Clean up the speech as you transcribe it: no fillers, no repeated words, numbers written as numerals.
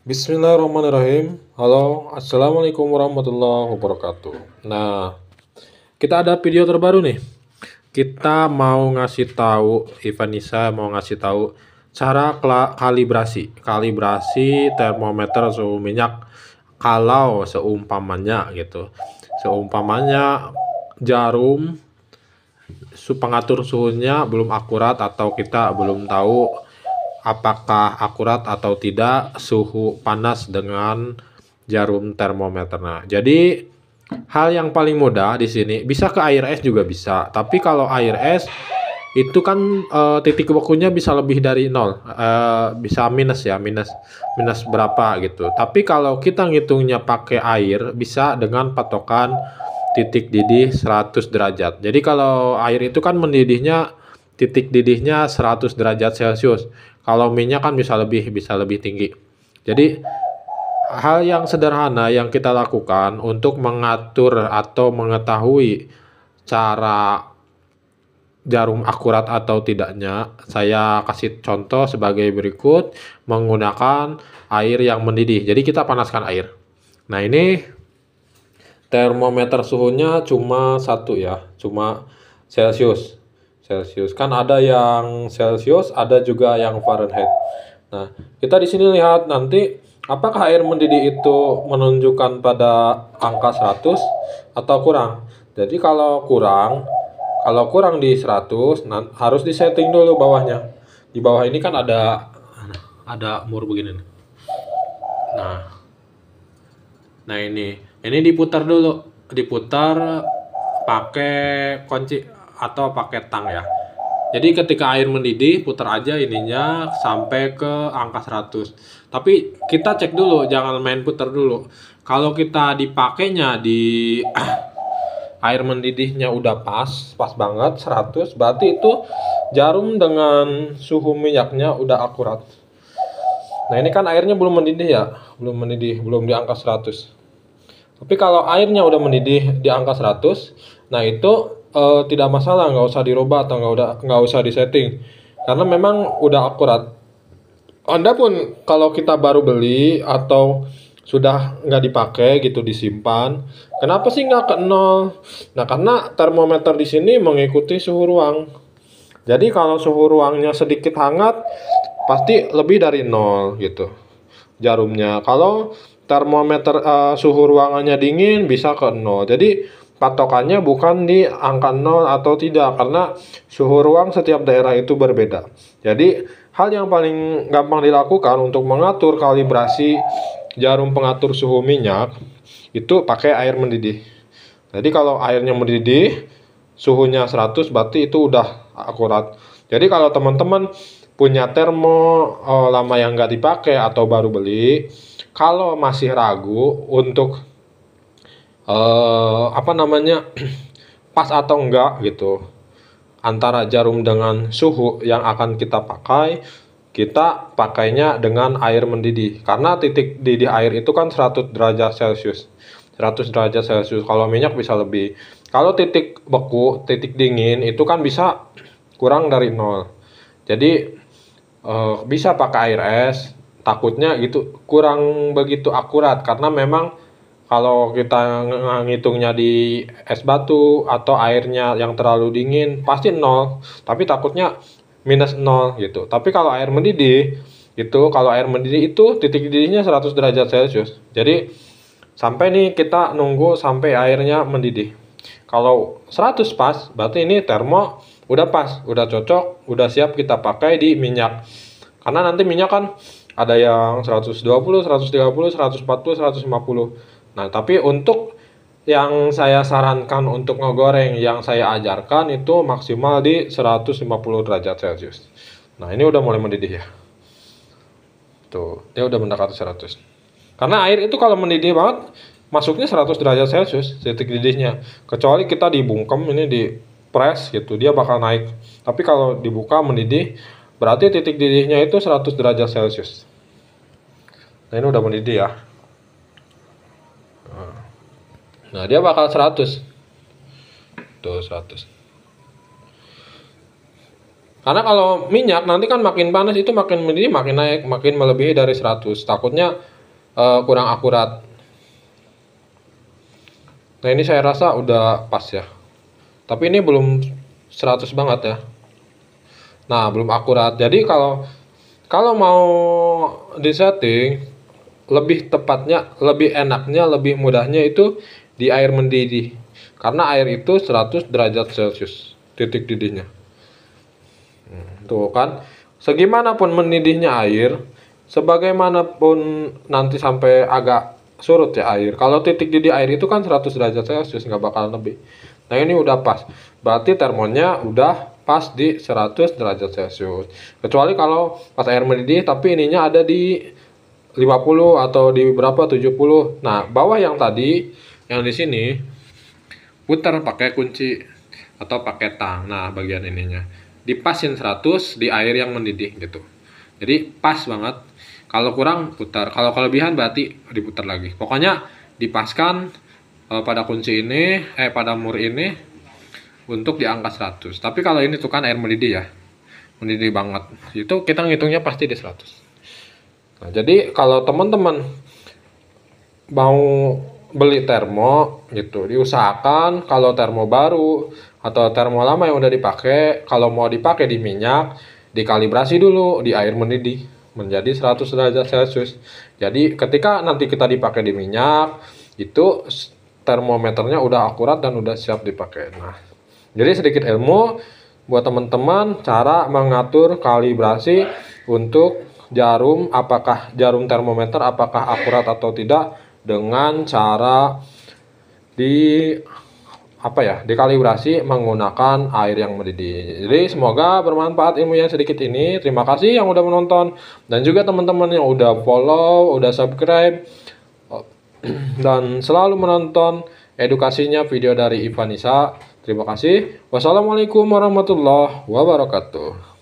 Bismillahirrahmanirrahim. Halo, assalamualaikum warahmatullahi wabarakatuh. Nah, kita ada video terbaru nih. Kita mau ngasih tahu, Ivanisa mau ngasih tahu cara kalibrasi termometer suhu minyak kalau seumpamanya gitu. Seumpamanya jarum pengatur suhunya belum akurat atau kita belum tahu apakah akurat atau tidak suhu panas dengan jarum termometer. Nah, jadi hal yang paling mudah di sini bisa ke air es juga bisa. Tapi kalau air es itu kan titik bekunya bisa lebih dari nol, bisa minus ya, minus berapa gitu. Tapi kalau kita ngitungnya pakai air bisa dengan patokan titik didih 100 derajat. Jadi kalau air itu kan mendidihnya titik didihnya 100 derajat Celcius. Kalau minyak kan bisa lebih tinggi. Jadi hal yang sederhana yang kita lakukan untuk mengatur atau mengetahui cara jarum akurat atau tidaknya, saya kasih contoh sebagai berikut menggunakan air yang mendidih. Jadi kita panaskan air. Nah, ini termometer suhunya cuma satu ya, cuma Celcius. Celcius kan ada yang Celcius, ada juga yang Fahrenheit. Nah, kita di sini lihat nanti apakah air mendidih itu menunjukkan pada angka 100 atau kurang. Jadi kalau kurang di 100, harus disetting dulu bawahnya. Di bawah ini kan ada mur begini. Nah, nah ini diputar dulu, diputar pakai kunci atau pakai tang ya. Jadi ketika air mendidih, putar aja ininya sampai ke angka 100. Tapi kita cek dulu, jangan main putar dulu. Kalau kita dipakainya di air mendidihnya udah pas banget 100, berarti itu jarum dengan suhu minyaknya udah akurat. Nah, ini kan airnya belum mendidih ya, belum di angka 100. Tapi kalau airnya udah mendidih di angka 100, nah itu tidak masalah, nggak usah dirubah atau nggak usah disetting, karena memang udah akurat. Anda pun kalau kita baru beli atau sudah nggak dipakai gitu disimpan, kenapa sih nggak ke nol? Nah, karena termometer di sini mengikuti suhu ruang. Jadi kalau suhu ruangnya sedikit hangat, pasti lebih dari nol gitu jarumnya. Kalau termometer suhu ruangannya dingin bisa ke nol. Jadi patokannya bukan di angka 0 atau tidak, karena suhu ruang setiap daerah itu berbeda. Jadi hal yang paling gampang dilakukan untuk mengatur kalibrasi jarum pengatur suhu minyak itu pakai air mendidih. Jadi kalau airnya mendidih suhunya 100, berarti itu udah akurat. Jadi kalau teman-teman punya termo lama yang nggak dipakai atau baru beli, kalau masih ragu untuk pas atau enggak gitu antara jarum dengan suhu yang akan kita pakai, kita pakainya dengan air mendidih, karena titik didih air itu kan 100 derajat Celcius. 100 derajat Celcius. Kalau minyak bisa lebih. Kalau titik beku, titik dingin itu kan bisa kurang dari 0. Jadi bisa pakai air es. Takutnya gitu kurang begitu akurat, karena memang kalau kita ngitungnya di es batu atau airnya yang terlalu dingin pasti 0, tapi takutnya minus 0 gitu. Tapi kalau air mendidih itu titik didihnya 100 derajat Celcius. Jadi sampai nih kita nunggu sampai airnya mendidih. Kalau 100 pas, berarti ini termo udah pas, udah cocok, udah siap kita pakai di minyak. Karena nanti minyak kan ada yang 120, 130, 140, 150. Nah, tapi untuk yang saya sarankan untuk ngegoreng, yang saya ajarkan itu maksimal di 150 derajat Celcius. Nah, ini udah mulai mendidih ya. Tuh, dia udah mendekati 100. Karena air itu kalau mendidih banget, masuknya 100 derajat Celcius titik didihnya. Kecuali kita dibungkem, ini di press gitu, dia bakal naik. Tapi kalau dibuka mendidih, berarti titik didihnya itu 100 derajat Celcius. Nah, ini udah mendidih ya. Nah, dia bakal 100. Tuh, 100. Karena kalau minyak nanti kan makin panas itu makin mendidih, makin naik, makin melebihi dari 100. Takutnya kurang akurat. Nah, ini saya rasa udah pas ya. Tapi ini belum 100 banget ya. Nah, belum akurat. Jadi kalau mau disetting lebih tepatnya, lebih enaknya, lebih mudahnya itu di air mendidih. Karena air itu 100 derajat Celcius titik didihnya. Tuh kan, segimanapun mendidihnya air, sebagaimanapun nanti sampai agak surut ya air. Kalau titik didih air itu kan 100 derajat Celcius, nggak bakal lebih. Nah, ini udah pas. Berarti termonya udah pas di 100 derajat Celcius. Kecuali kalau pas air mendidih tapi ininya ada di 50 atau di berapa 70. Nah, bawah yang tadi yang di sini putar pakai kunci atau pakai tang. Nah, bagian ininya dipasin 100 di air yang mendidih gitu. Jadi pas banget. Kalau kurang putar, kalau kelebihan berarti diputar lagi. Pokoknya dipaskan pada kunci ini, pada mur ini untuk di angka 100. Tapi kalau ini tuh kan air mendidih ya, mendidih banget. Itu kita ngitungnya pasti di 100. Nah, jadi kalau teman-teman mau beli termo gitu, diusahakan kalau termo baru atau termo lama yang udah dipakai, kalau mau dipakai di minyak, dikalibrasi dulu di air mendidih menjadi 100 derajat Celcius. Jadi ketika nanti kita dipakai di minyak, itu termometernya udah akurat dan udah siap dipakai. Nah, jadi sedikit ilmu buat teman-teman cara mengatur kalibrasi untuk jarum, apakah jarum termometer apakah akurat atau tidak dengan cara dikalibrasi menggunakan air yang mendidih. Jadi semoga bermanfaat ilmu yang sedikit ini. Terima kasih yang udah menonton dan juga teman-teman yang udah follow, udah subscribe dan selalu menonton edukasinya video dari Ivanisa. Terima kasih. Wassalamualaikum warahmatullahi wabarakatuh.